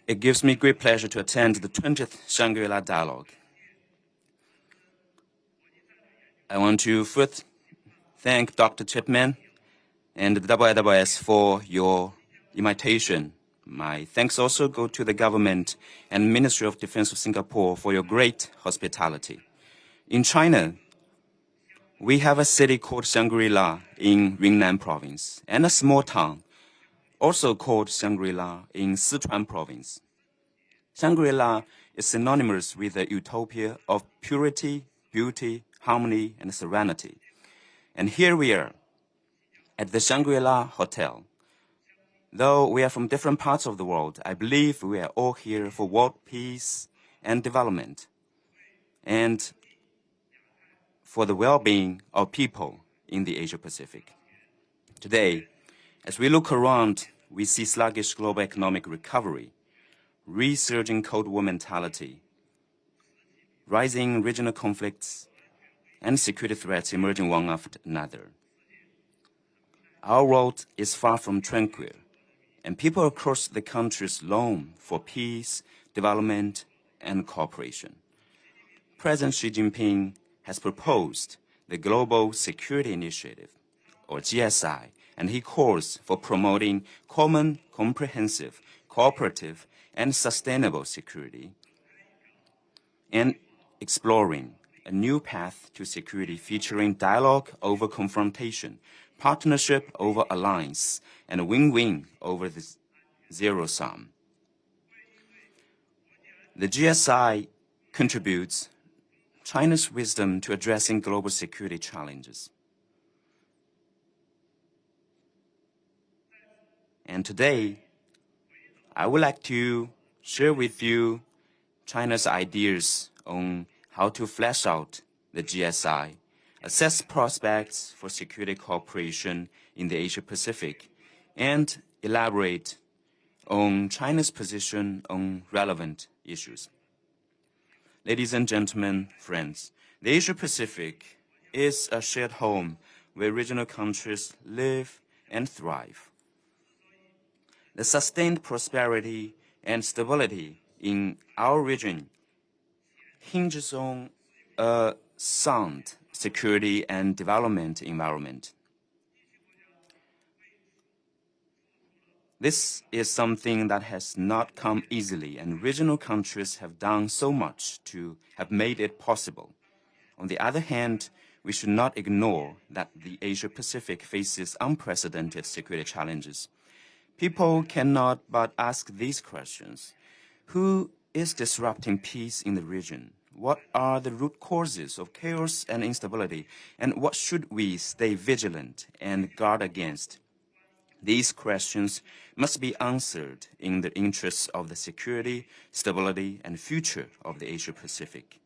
It gives me great pleasure to attend the 20th Shangri-La Dialogue. I want to first thank Dr. Chipman and the IISS for your invitation. My thanks also go to the government and Ministry of Defense of Singapore for your great hospitality. In China, we have a city called Shangri-La in Yunnan province and a small town also called Shangri-La in Sichuan province. Shangri-La is synonymous with the utopia of purity, beauty, harmony, and serenity. And here we are at the Shangri-La Hotel. Though we are from different parts of the world, I believe we are all here for world peace and development, and for the well-being of people in the Asia-Pacific. Today, as we look around, we see sluggish global economic recovery, resurging Cold War mentality, rising regional conflicts, and security threats emerging one after another. Our world is far from tranquil, and people across the countries long for peace, development, and cooperation. President Xi Jinping has proposed the Global Security Initiative, or GSI, and he calls for promoting common, comprehensive, cooperative, and sustainable security, and exploring a new path to security featuring dialogue over confrontation, partnership over alliance, and win-win over the zero sum. The GSI contributes China's wisdom to addressing global security challenges. And today, I would like to share with you China's ideas on how to flesh out the GSI, assess prospects for security cooperation in the Asia-Pacific, and elaborate on China's position on relevant issues. Ladies and gentlemen, friends, the Asia-Pacific is a shared home where regional countries live and thrive. The sustained prosperity and stability in our region hinges on a sound security and development environment. This is something that has not come easily, and regional countries have done so much to have made it possible. On the other hand, we should not ignore that the Asia-Pacific faces unprecedented security challenges. People cannot but ask these questions. Who is disrupting peace in the region? What are the root causes of chaos and instability? And what should we stay vigilant and guard against? These questions must be answered in the interests of the security, stability, and future of the Asia-Pacific.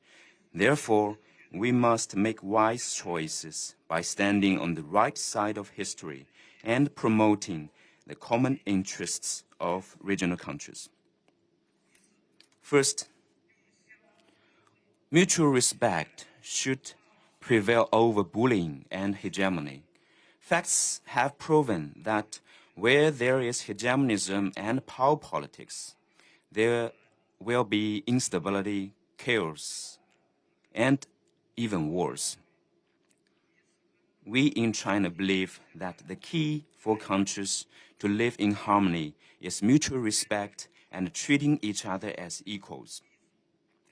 Therefore, we must make wise choices by standing on the right side of history and promoting the common interests of regional countries. First, mutual respect should prevail over bullying and hegemony. Facts have proven that where there is hegemonism and power politics, there will be instability, chaos, and even wars. We in China believe that the key for countries to live in harmony is mutual respect and treating each other as equals.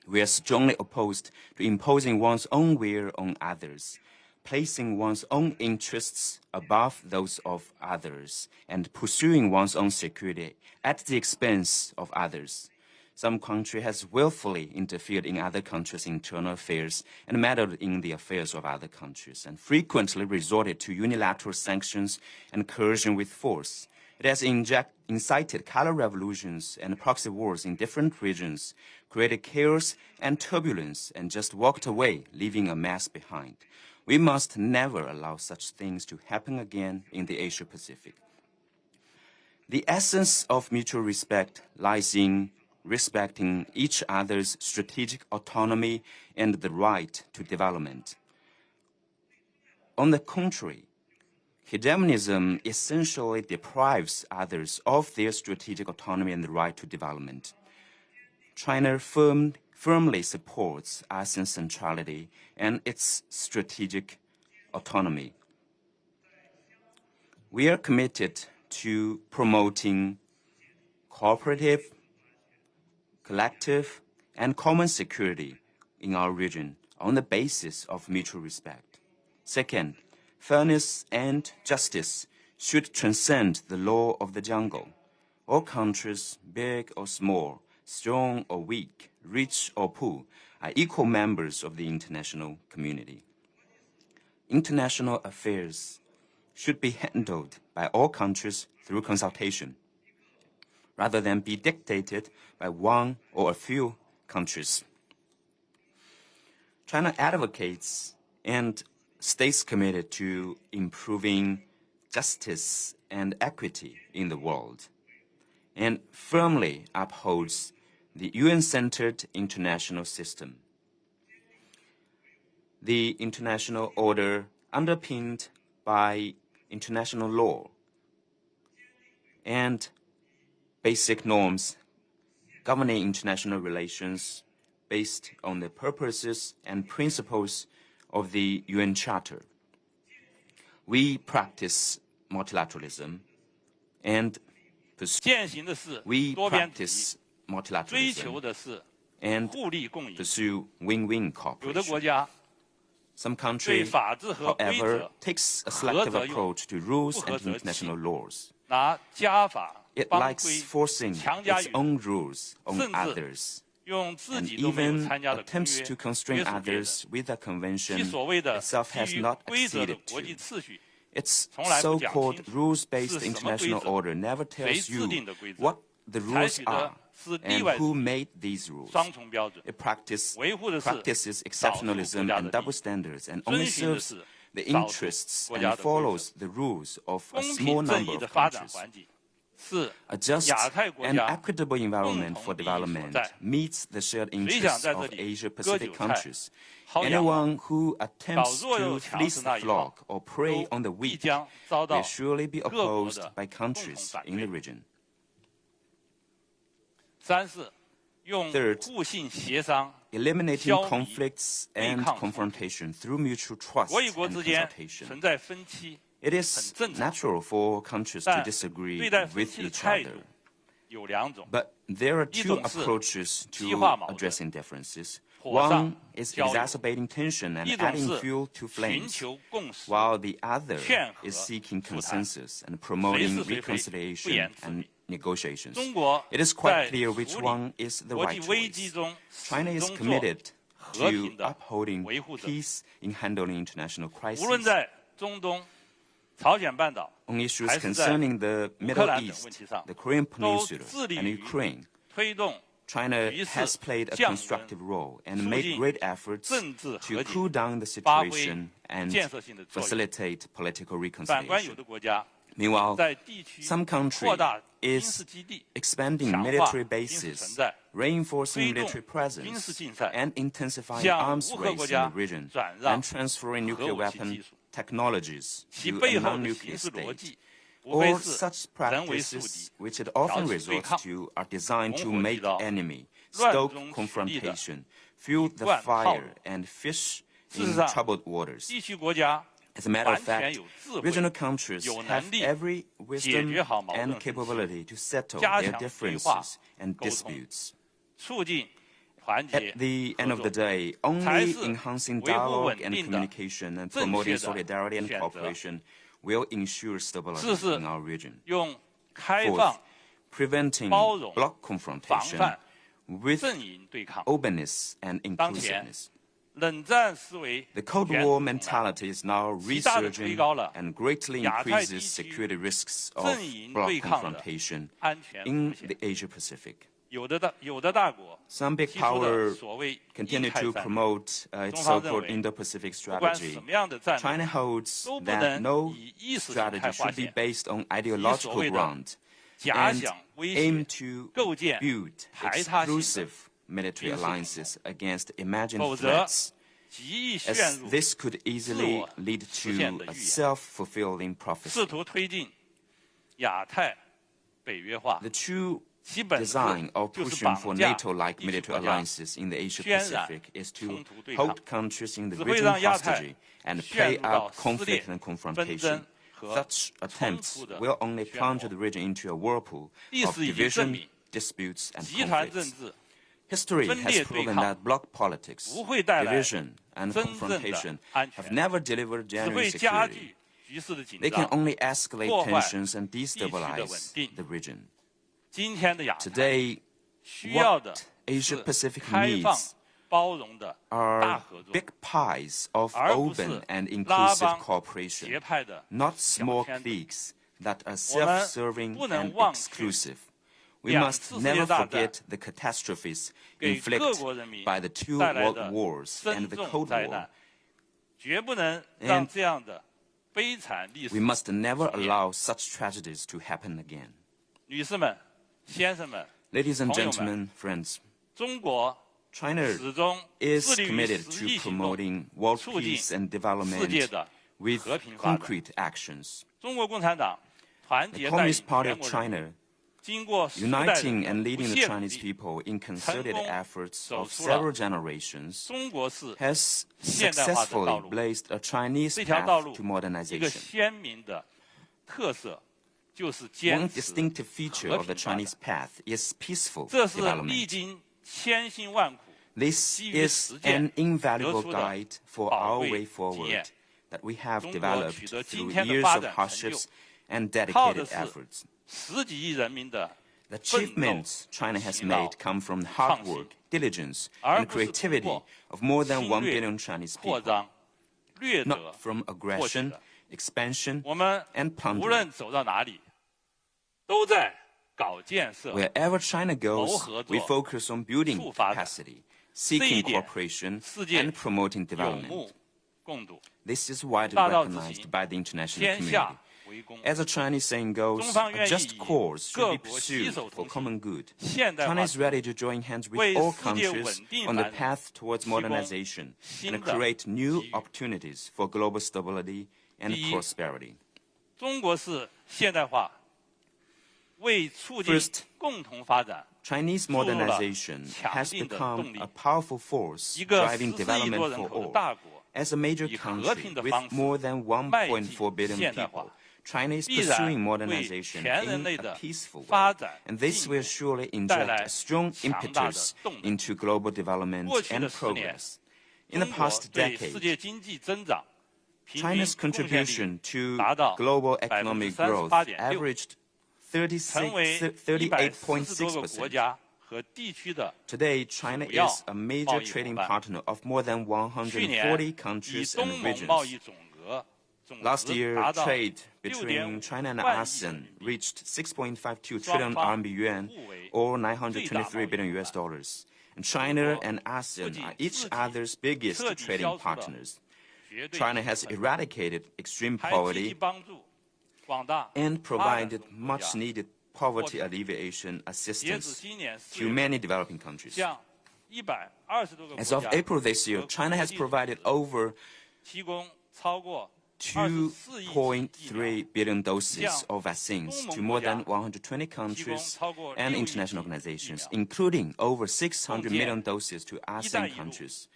We are strongly opposed to imposing one's own will on others, placing one's own interests above those of others, and pursuing one's own security at the expense of others. Some country has willfully interfered in other countries' internal affairs and meddled in the affairs of other countries, and frequently resorted to unilateral sanctions and coercion with force. It has incited color revolutions and proxy wars in different regions, created chaos and turbulence, and just walked away, leaving a mess behind. We must never allow such things to happen again in the Asia-Pacific. The essence of mutual respect lies in respecting each other's strategic autonomy and the right to development. On the contrary, Hegemonism essentially deprives others of their strategic autonomy and the right to development. China firmly supports ASEAN's centrality and its strategic autonomy. We are committed to promoting cooperative, collective, and common security in our region on the basis of mutual respect. Second, fairness and justice should transcend the law of the jungle. All countries, big or small, strong or weak, rich or poor, are equal members of the international community. International affairs should be handled by all countries through consultation, rather than be dictated by one or a few countries. China advocates and stays committed to improving justice and equity in the world, and firmly upholds the UN-centered international system. The international order underpinned by international law and basic norms governing international relations based on the purposes and principles of the UN Charter. We practice multilateralism and pursue win-win cooperation. Some countries, however, takes a selective approach to rules and international laws. It likes forcing its own rules on others, and even attempts to constrain others with a convention itself has not acceded to. Its so-called rules-based international order never tells you what the rules are and who made these rules. It practices exceptionalism and double standards and only serves the interests and follows the rules of a small number of countries. A just and equitable environment for development meets the shared interests of Asia-Pacific countries. Anyone who attempts to fleece the flock or prey on the weak will surely be opposed by countries in the region. Third, eliminating conflicts and confrontation through mutual trust and consultation. It is natural for countries to disagree with each other. But there are two approaches to addressing differences. One is exacerbating tension and adding fuel to flames, while the other is seeking consensus and promoting reconciliation and negotiations. It is quite clear which one is the right choice. China is committed to upholding peace in handling international crises. On issues concerning the Middle East, the Korean Peninsula, and Ukraine, China has played a constructive role and made great efforts to cool down the situation and facilitate political reconciliation. Meanwhile, some country is expanding military bases, reinforcing military presence, and intensifying arms race in the region, and transferring nuclear weapon technologies to a non-nuclear state. All such practices, which it often resorts to, are designed to make enemy, stoke confrontation, fuel the fire, and fish in troubled waters. As a matter of fact, regional countries have every wisdom and capability to settle their differences and disputes. At the end of the day, only enhancing dialogue and communication and promoting solidarity and cooperation will ensure stability in our region. Fourth, preventing bloc confrontation with openness and inclusiveness. The Cold War mentality is now resurging and greatly increases security risks of bloc confrontation in the Asia-Pacific. Some big power continue to promote its so-called Indo-Pacific strategy. China holds that no strategy should be based on ideological ground and aim to build exclusive military alliances against imagined threats as this could easily lead to a self-fulfilling prophecy. The true design of pushing for NATO-like military alliances in the Asia-Pacific is to hold countries in the region hostage and play up conflict and confrontation. Such attempts will only plunge the region into a whirlpool of division, disputes, and conflicts. History has proven that bloc politics, division, and confrontation have never delivered genuine security. They can only escalate tensions and destabilize the region. Today, what Asia-Pacific needs are big pies of open and inclusive cooperation, not small cliques that are self-serving and exclusive. We must never forget the catastrophes inflicted by the two world wars and the Cold War. And we must never allow such tragedies to happen again. Ladies and gentlemen, friends, China is committed to promoting world peace and development with concrete actions. The Communist Party of China, uniting and leading the Chinese people in concerted efforts of several generations, has successfully blazed a Chinese path to modernization. One distinctive feature of the Chinese path is peaceful development. This is an invaluable guide for our way forward that we have developed through years of hardships and dedicated efforts. The achievements China has made come from the hard work, diligence, and creativity of more than 1 billion Chinese people, not from aggression, expansion, and plundering. Wherever China goes, we focus on building capacity, seeking cooperation, and promoting development. This is widely recognized by the international community. As a Chinese saying goes, a just cause should be pursued for common good. China is ready to join hands with all countries on the path towards modernization and create new opportunities for global stability and prosperity. First, Chinese modernization has become a powerful force driving development for all. As a major country with more than 1.4 billion people, China is pursuing modernization in a peaceful way, and this will surely inject a strong impetus into global development and progress. In the past decade, China's contribution to global economic growth averaged 38.6%. Today, China is a major trading partner of more than 140 countries and regions. Last year, trade between China and ASEAN reached 6.52 trillion RMB yuan, or $923 billion US. And China and ASEAN are each other's biggest trading partners. China has eradicated extreme poverty and provided much-needed poverty alleviation assistance to many developing countries. As of April this year, China has provided over 2.3 billion doses of vaccines to more than 120 countries and international organizations, including over 600 million doses to ASEAN countries.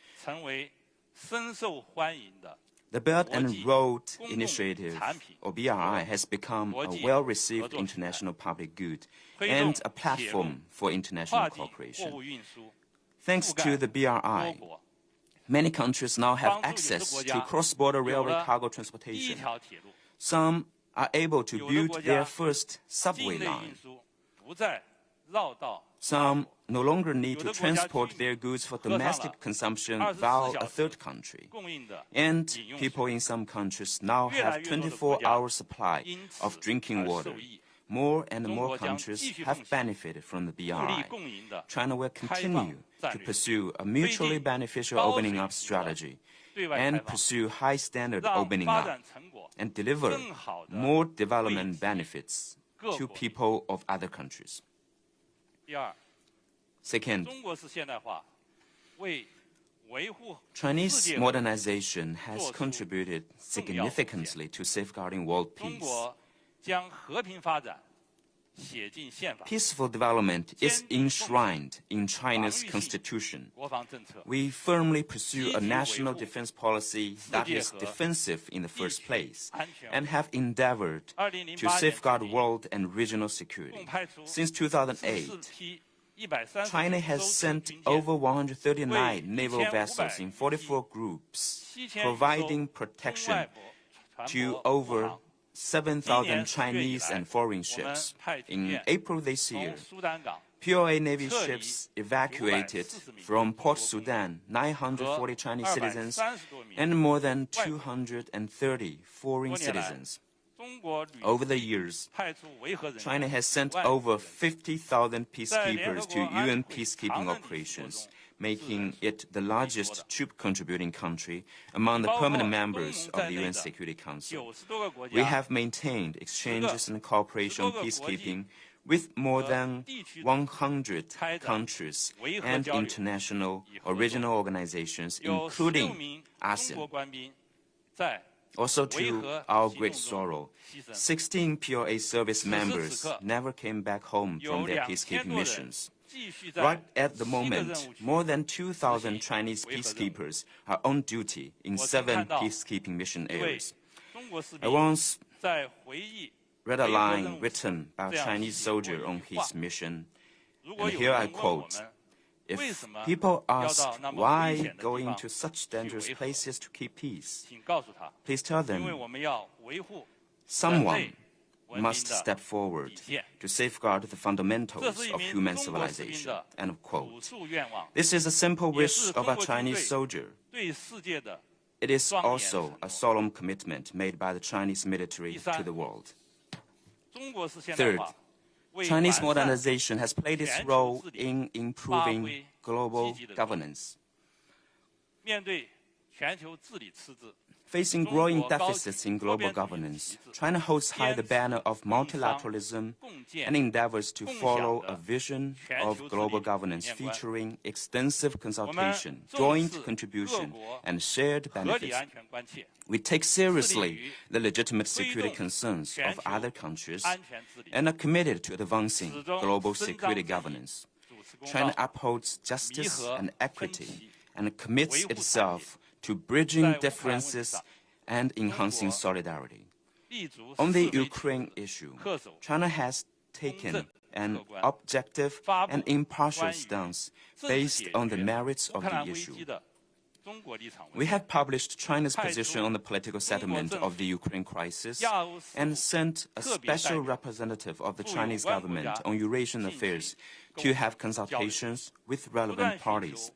The Belt and Road Initiative, or BRI, has become a well-received international public good and a platform for international cooperation. Thanks to the BRI, many countries now have access to cross-border railway cargo transportation. Some are able to build their first subway line. Some no longer need to transport their goods for domestic consumption via a third country. And people in some countries now have 24-hour supply of drinking water. More and more countries have benefited from the BRI. China will continue to pursue a mutually beneficial opening up strategy and pursue high-standard opening up and deliver more development benefits to people of other countries. Second, Chinese modernization has contributed significantly to safeguarding world peace. Peaceful development is enshrined in China's constitution. We firmly pursue a national defense policy that is defensive in the first place and have endeavored to safeguard world and regional security. Since 2008, China has sent over 139 naval vessels in 44 groups, providing protection to over 7,000 Chinese and foreign ships. In April this year, POA Navy ships evacuated from Port Sudan 940 Chinese citizens and more than 230 foreign citizens. Over the years, China has sent over 50,000 peacekeepers to UN peacekeeping operations, making it the largest troop-contributing country among the permanent members of the UN Security Council. We have maintained exchanges and cooperation on peacekeeping with more than 100 countries and international or regional organizations, including ASEAN. Also, to our great sorrow, 16 POA service members never came back home from their peacekeeping missions. Right at the moment, more than 2,000 Chinese peacekeepers are on duty in 7 peacekeeping mission areas. I once read a line written by a Chinese soldier on his mission, and here I quote, "If people ask why going to such dangerous places to keep peace, please tell them someone must step forward to safeguard the fundamentals of human civilization." End of quote. This is a simple wish of a Chinese soldier. It is also a solemn commitment made by the Chinese military to the world. Third, Chinese modernization has played its role in improving global governance. Facing growing deficits in global governance, China holds high the banner of multilateralism and endeavors to follow a vision of global governance featuring extensive consultation, joint contribution, and shared benefits. We take seriously the legitimate security concerns of other countries and are committed to advancing global security governance. China upholds justice and equity and commits itself to bridging differences and enhancing solidarity. On the Ukraine issue, China has taken an objective and impartial stance based on the merits of the issue. We have published China's position on the political settlement of the Ukraine crisis and sent a special representative of the Chinese government on Eurasian affairs to have consultations with relevant parties.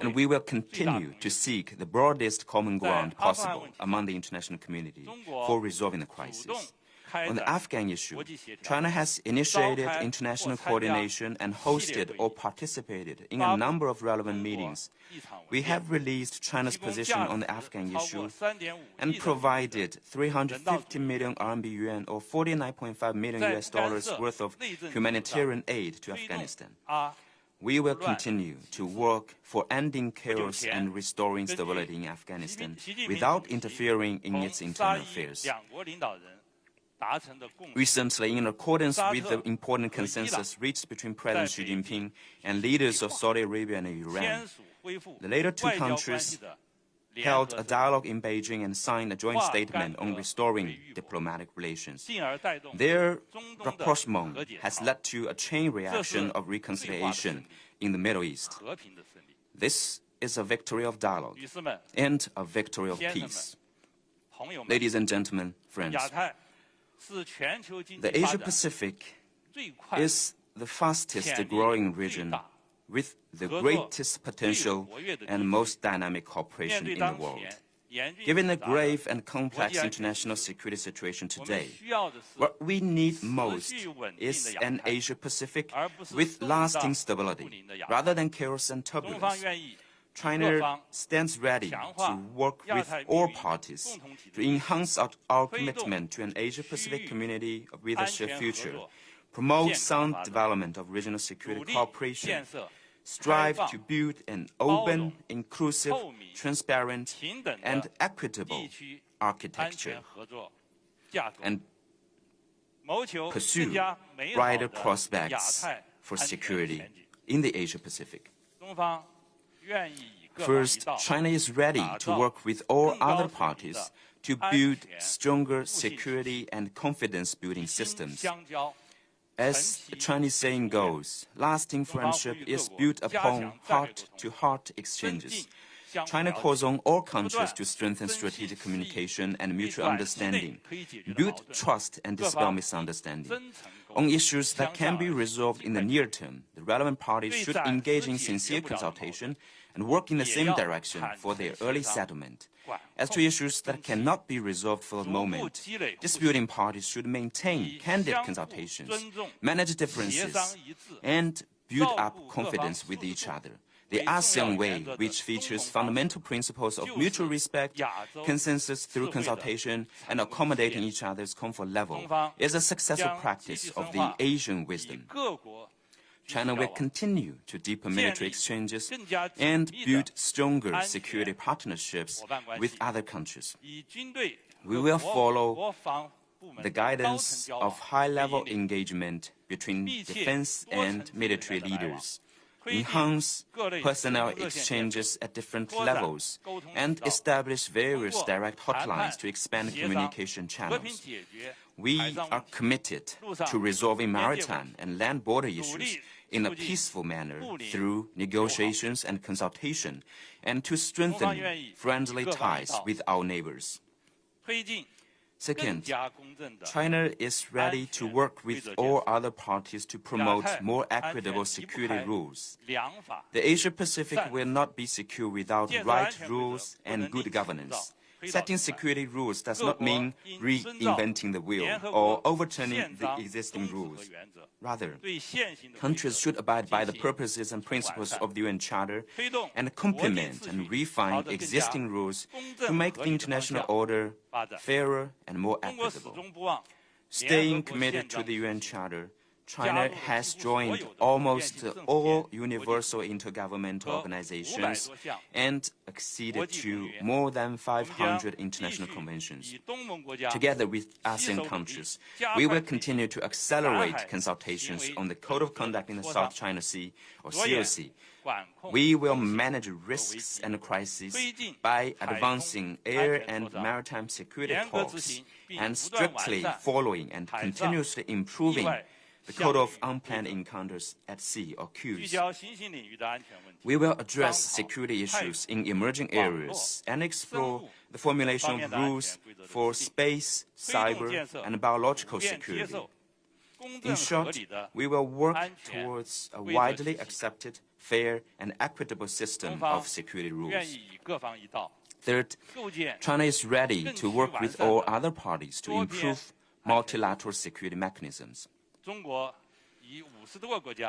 And we will continue to seek the broadest common ground possible among the international community for resolving the crisis. On the Afghan issue, China has initiated international coordination and hosted or participated in a number of relevant meetings. We have released China's position on the Afghan issue and provided 350 million RMB yuan or $49.5 million worth of humanitarian aid to Afghanistan. We will continue to work for ending chaos and restoring stability in Afghanistan without interfering in its internal affairs. Recently, in accordance with the important consensus reached between President Xi Jinping and leaders of Saudi Arabia and Iran, the latter two countries held a dialogue in Beijing and signed a joint statement on restoring diplomatic relations. Their rapprochement has led to a chain reaction of reconciliation in the Middle East. This is a victory of dialogue and a victory of peace. Ladies and gentlemen, friends, the Asia-Pacific is the fastest growing region with the greatest potential and most dynamic cooperation in the world. Given the grave and complex international security situation today, what we need most is an Asia-Pacific with lasting stability, rather than chaos and turbulence. China stands ready to work with all parties to enhance our commitment to an Asia-Pacific community with a shared future, promote sound development of regional security cooperation, strive to build an open, inclusive, transparent, and equitable architecture, and pursue brighter prospects for security in the Asia-Pacific. First, China is ready to work with all other parties to build stronger security and confidence-building systems. As the Chinese saying goes, lasting friendship is built upon heart-to-heart exchanges. China calls on all countries to strengthen strategic communication and mutual understanding, build trust and dispel misunderstanding. On issues that can be resolved in the near term, the relevant parties should engage in sincere consultation and work in the same direction for their early settlement. As to issues that cannot be resolved for the moment, disputing parties should maintain candid consultations, manage differences, and build up confidence with each other. The ASEAN way, which features fundamental principles of mutual respect, consensus through consultation, and accommodating each other's comfort level, is a successful practice of the Asian wisdom. China will continue to deepen military exchanges and build stronger security partnerships with other countries. We will follow the guidance of high-level engagement between defense and military leaders, enhance personnel exchanges at different levels, and establish various direct hotlines to expand communication channels. We are committed to resolving maritime and land border issues in a peaceful manner through negotiations and consultation, and to strengthen friendly ties with our neighbors. Second, China is ready to work with all other parties to promote more equitable security rules. The Asia-Pacific will not be secure without right rules and good governance. Setting security rules does not mean reinventing the wheel or overturning the existing rules. Rather, countries should abide by the purposes and principles of the UN Charter and complement and refine existing rules to make the international order fairer and more equitable. Staying committed to the UN Charter, China has joined almost all universal intergovernmental organizations and acceded to more than 500 international conventions. Together with ASEAN countries, we will continue to accelerate consultations on the Code of Conduct in the South China Sea, or COC. We will manage risks and crises by advancing air and maritime security talks and strictly following and continuously improving the Code of Unplanned Encounters at Sea, or CUES. We will address security issues in emerging areas and explore the formulation of rules for space, cyber, and biological security. In short, we will work towards a widely accepted, fair, and equitable system of security rules. Third, China is ready to work with all other parties to improve multilateral security mechanisms.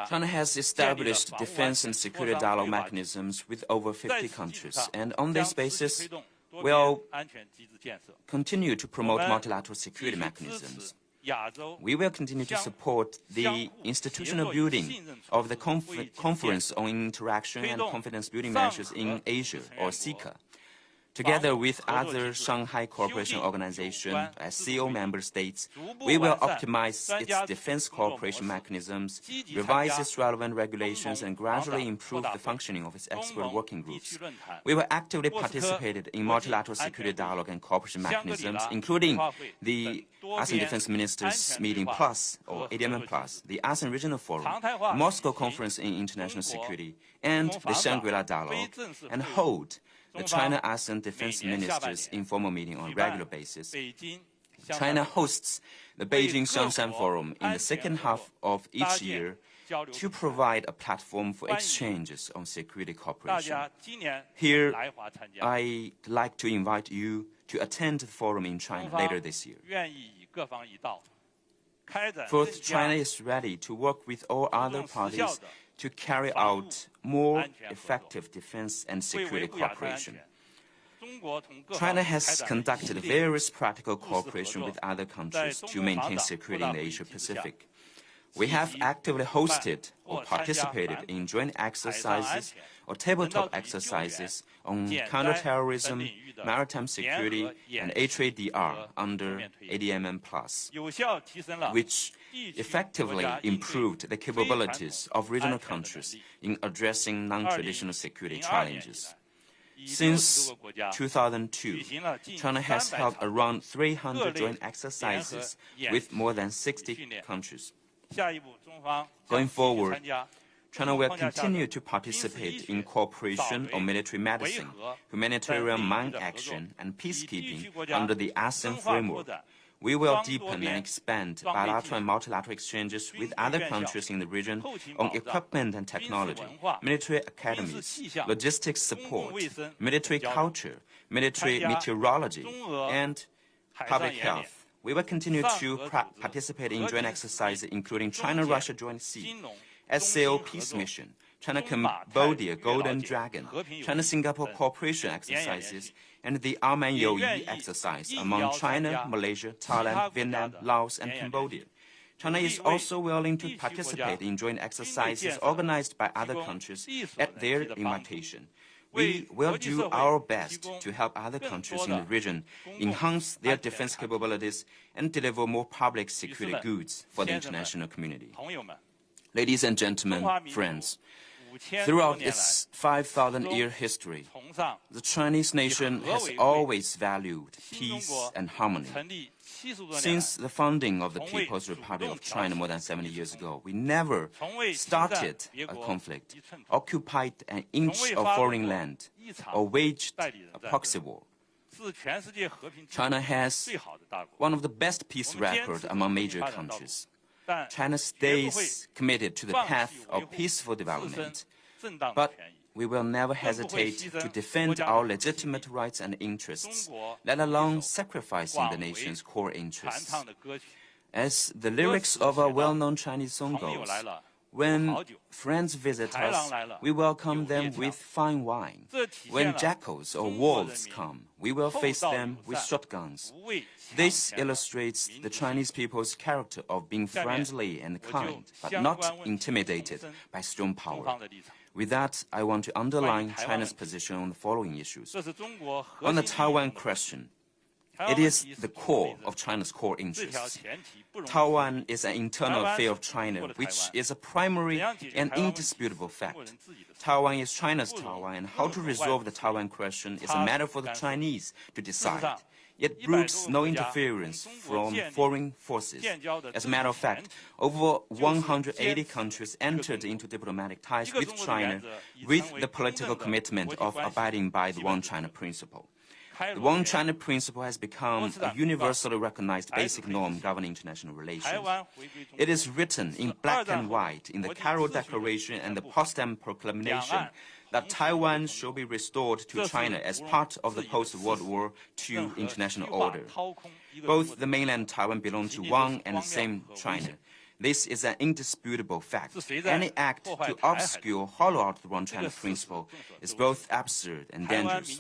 China has established defense and security dialogue mechanisms with over 50 countries, and on this basis, will continue to promote multilateral security mechanisms. We will continue to support the institutional building of the Conference on Interaction and Confidence Building Measures in Asia, or CICA. Together with other Shanghai Cooperation Organization, SCO member states, we will optimize its defense cooperation mechanisms, revise its relevant regulations, and gradually improve the functioning of its expert working groups. We will actively participate in multilateral security dialogue and cooperation mechanisms, including the ASEAN Defense Ministers Meeting Plus, or ADMM Plus, the ASEAN Regional Forum, the Moscow Conference in International Security, and the Shangri-La Dialogue, and hold the China-ASEAN Defense Ministers' informal meeting on a regular basis. China hosts the Beijing-Shanshan Forum in the second half of each year to provide a platform for exchanges on security cooperation. Here, I'd like to invite you to attend the forum in China later this year. Fourth, China is ready to work with all other parties to carry out more effective defense and security cooperation. China has conducted various practical cooperation with other countries to maintain security in the Asia-Pacific. We have actively hosted or participated in joint exercises or tabletop exercises on counterterrorism, maritime security, and HADR under ADMM+, which effectively improved the capabilities of regional countries in addressing non-traditional security challenges. Since 2002, China has held around 300 joint exercises with more than 60 countries. Going forward, China will continue to participate in cooperation on military medicine, humanitarian mine action, and peacekeeping under the ASEAN framework. We will deepen and expand bilateral and multilateral exchanges with other countries in the region on equipment and technology, military academies, logistics support, military culture, military meteorology, and public health. We will continue to participate in joint exercises including China-Russia Joint Sea, SAO Peace Mission, China-Cambodia Golden Dragon, China-Singapore Cooperation Exercises, and the Arman Youyi exercise among China, Malaysia, Thailand, Vietnam, Laos, and Cambodia. China is also willing to participate in joint exercises organized by other countries at their invitation. We will do our best to help other countries in the region enhance their defense capabilities and deliver more public security goods for the international community. Ladies and gentlemen, friends, throughout its 5,000-year history, the Chinese nation has always valued peace and harmony. Since the founding of the People's Republic of China more than 70 years ago, we never started a conflict, occupied an inch of foreign land, or waged a proxy war. China has one of the best peace records among major countries. China stays committed to the path of peaceful development, but we will never hesitate to defend our legitimate rights and interests, let alone sacrificing the nation's core interests. As the lyrics of a well-known Chinese song goes, when friends visit us, we welcome them with fine wine. When jackals or wolves come, we will face them with shotguns. This illustrates the Chinese people's character of being friendly and kind, but not intimidated by strong power. With that, I want to underline China's position on the following issues. On the Taiwan question, it is the core of China's core interests. Taiwan is an internal affair of China, which is a primary and indisputable fact. Taiwan is China's Taiwan, and how to resolve the Taiwan question is a matter for the Chinese to decide. It brooks no interference from foreign forces. As a matter of fact, over 180 countries entered into diplomatic ties with China with the political commitment of abiding by the One China principle. The One China principle has become a universally recognized basic norm governing international relations. It is written in black and white in the Cairo Declaration and the Potsdam Proclamation that Taiwan shall be restored to China as part of the post-World War II international order. Both the mainland Taiwan belong to one and the same China. This is an indisputable fact. Any act to obscure, hollow out the One China principle is both absurd and dangerous.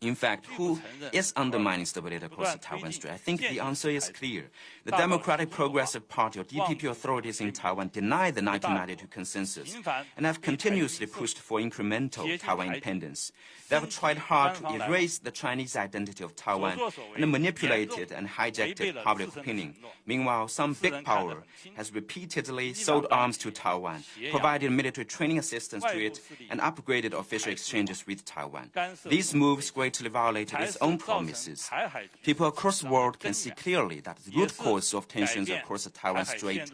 In fact, who is undermining stability across the Taiwan Strait? I think the answer is clear. The Democratic Progressive Party, or DPP authorities in Taiwan, denied the 1992 consensus and have continuously pushed for incremental Taiwan independence. They have tried hard to erase the Chinese identity of Taiwan and manipulated and hijacked public opinion. Meanwhile, some big power has repeatedly sold arms to Taiwan, provided military training assistance to it, and upgraded official exchanges with Taiwan. These moves greatly violated its own promises. People across the world can see clearly that the root cause of tensions across the Taiwan Strait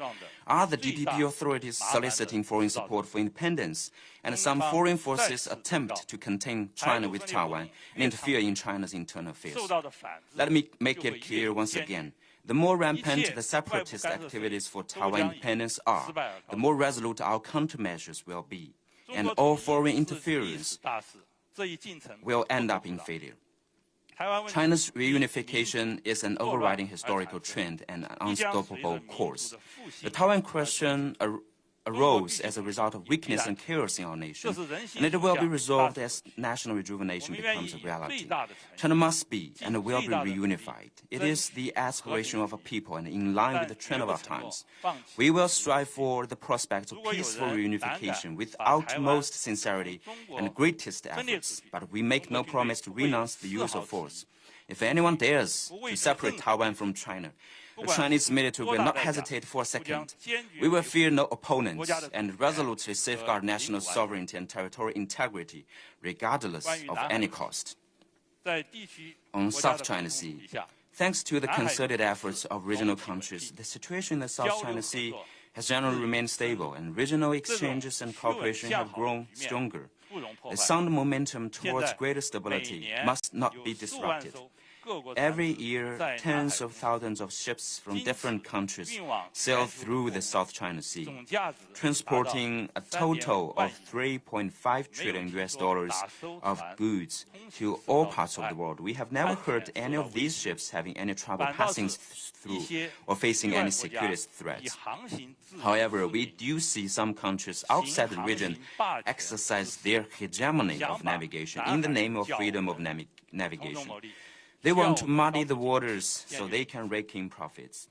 are the DPP authorities soliciting foreign support for independence, and some foreign forces attempt to contain China with Taiwan and interfere in China's internal affairs. Let me make it clear once again. The more rampant the separatist activities for Taiwan independence are, the more resolute our countermeasures will be, and all foreign interference will end up in failure. China's reunification is an overriding historical trend and an unstoppable course. The Taiwan question arose as a result of weakness and chaos in our nation, and it will be resolved as national rejuvenation becomes a reality. China must be and will be reunified. It is the aspiration of a people and in line with the trend of our times. We will strive for the prospect of peaceful reunification with utmost sincerity and greatest efforts, but we make no promise to renounce the use of force. If anyone dares to separate Taiwan from China, the Chinese military will not hesitate for a second. We will fear no opponents and resolutely safeguard national sovereignty and territorial integrity, regardless of any cost. On South China Sea, thanks to the concerted efforts of regional countries, the situation in the South China Sea has generally remained stable, and regional exchanges and cooperation have grown stronger. The sound momentum towards greater stability must not be disrupted. Every year, tens of thousands of ships from different countries sail through the South China Sea, transporting a total of $3.5 trillion of goods to all parts of the world. We have never heard any of these ships having any trouble passing through or facing any security threats. However, we do see some countries outside the region exercise their hegemony of navigation in the name of freedom of navigation. They want to muddy the waters so they can rake in profits.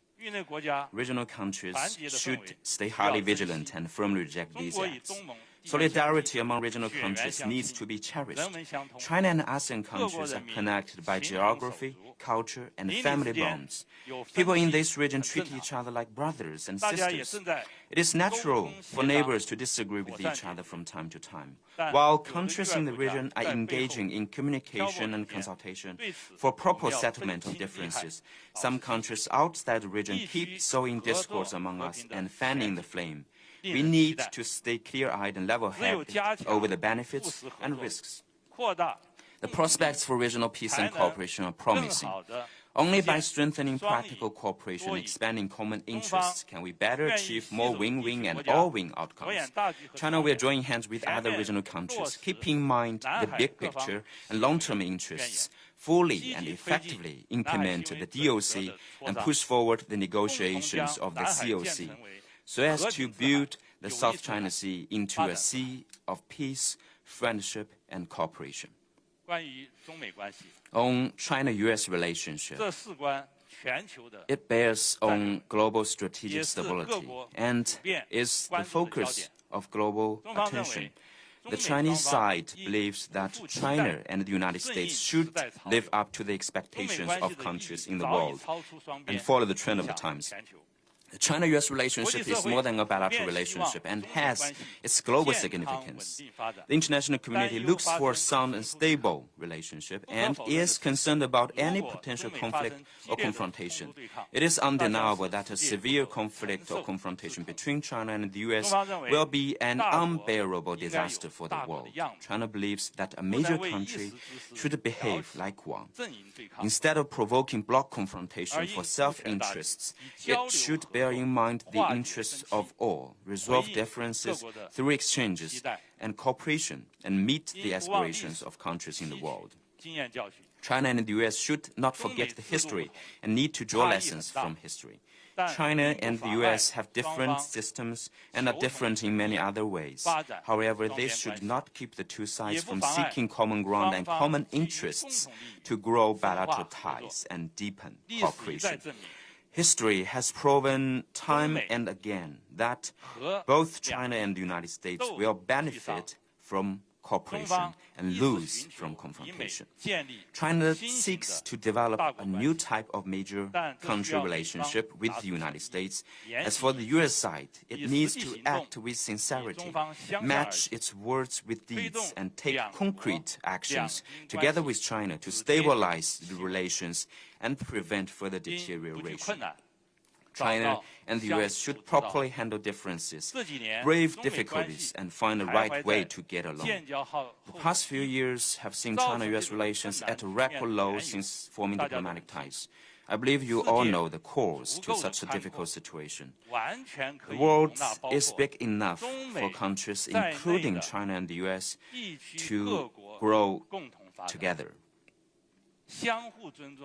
Regional countries should stay highly vigilant and firmly reject these acts. Solidarity among regional countries needs to be cherished. China and ASEAN countries are connected by geography, culture, and family bonds. People in this region treat each other like brothers and sisters. It is natural for neighbors to disagree with each other from time to time. While countries in the region are engaging in communication and consultation for proper settlement of differences, some countries outside the region keep sowing discourse among us and fanning the flame. We need to stay clear-eyed and level-headed over the benefits and risks. The prospects for regional peace and cooperation are promising. Only by strengthening practical cooperation and expanding common interests can we better achieve more win-win and all-win outcomes. China will join hands with other regional countries, keeping in mind the big picture and long-term interests, fully and effectively implement the DOC and push forward the negotiations of the COC, so as to build the South China Sea into a sea of peace, friendship, and cooperation. On China-US relationship, it bears on global strategic stability and is the focus of global attention. The Chinese side believes that China and the United States should live up to the expectations of countries in the world and follow the trend of the times. The China-US relationship is more than a bilateral relationship and has its global significance. The international community looks for a sound and stable relationship and is concerned about any potential conflict or confrontation. It is undeniable that a severe conflict or confrontation between China and the US will be an unbearable disaster for the world. China believes that a major country should behave like one. Instead of provoking bloc confrontation for self-interests, it should bear in mind the interests of all, resolve differences through exchanges and cooperation, and meet the aspirations of countries in the world. China and the US should not forget the history and need to draw lessons from history. China and the US have different systems and are different in many other ways. However, this should not keep the two sides from seeking common ground and common interests to grow bilateral ties and deepen cooperation. History has proven time and again that both China and the United States will benefit from cooperation and lose from confrontation. China seeks to develop a new type of major country relationship with the United States. As for the US side, it needs to act with sincerity, match its words with deeds, and take concrete actions together with China to stabilize the relations and prevent further deterioration. China and the US should properly handle differences, brave difficulties, and find the right way to get along. The past few years have seen China-US relations at a record low since forming diplomatic ties. I believe you all know the cause to such a difficult situation. The world is big enough for countries, including China and the US, to grow together.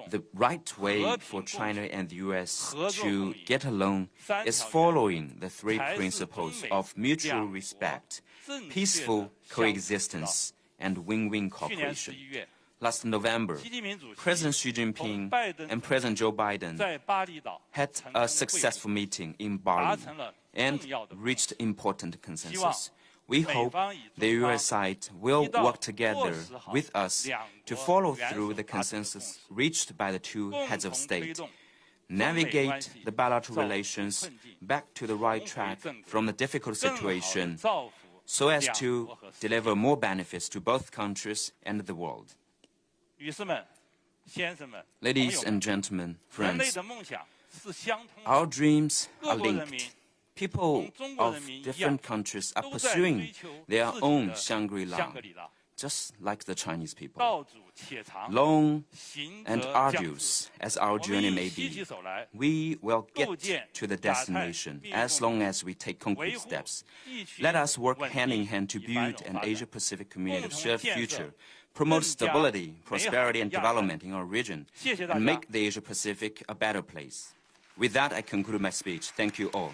The right way for China and the U.S. to get along is following the three principles of mutual respect, peaceful coexistence, and win-win cooperation. Last November, President Xi Jinping and President Joe Biden had a successful meeting in Bali and reached important consensus. We hope the U.S. side will work together with us to follow through the consensus reached by the two heads of state, navigate the bilateral relations back to the right track from the difficult situation so as to deliver more benefits to both countries and the world. Ladies and gentlemen, friends, our dreams are linked. People of different countries are pursuing their own Shangri-La, just like the Chinese people. Long and arduous as our journey may be, we will get to the destination as long as we take concrete steps. Let us work hand in hand to build an Asia-Pacific community of shared future, promote stability, prosperity, and development in our region, and make the Asia-Pacific a better place. With that, I conclude my speech. Thank you all.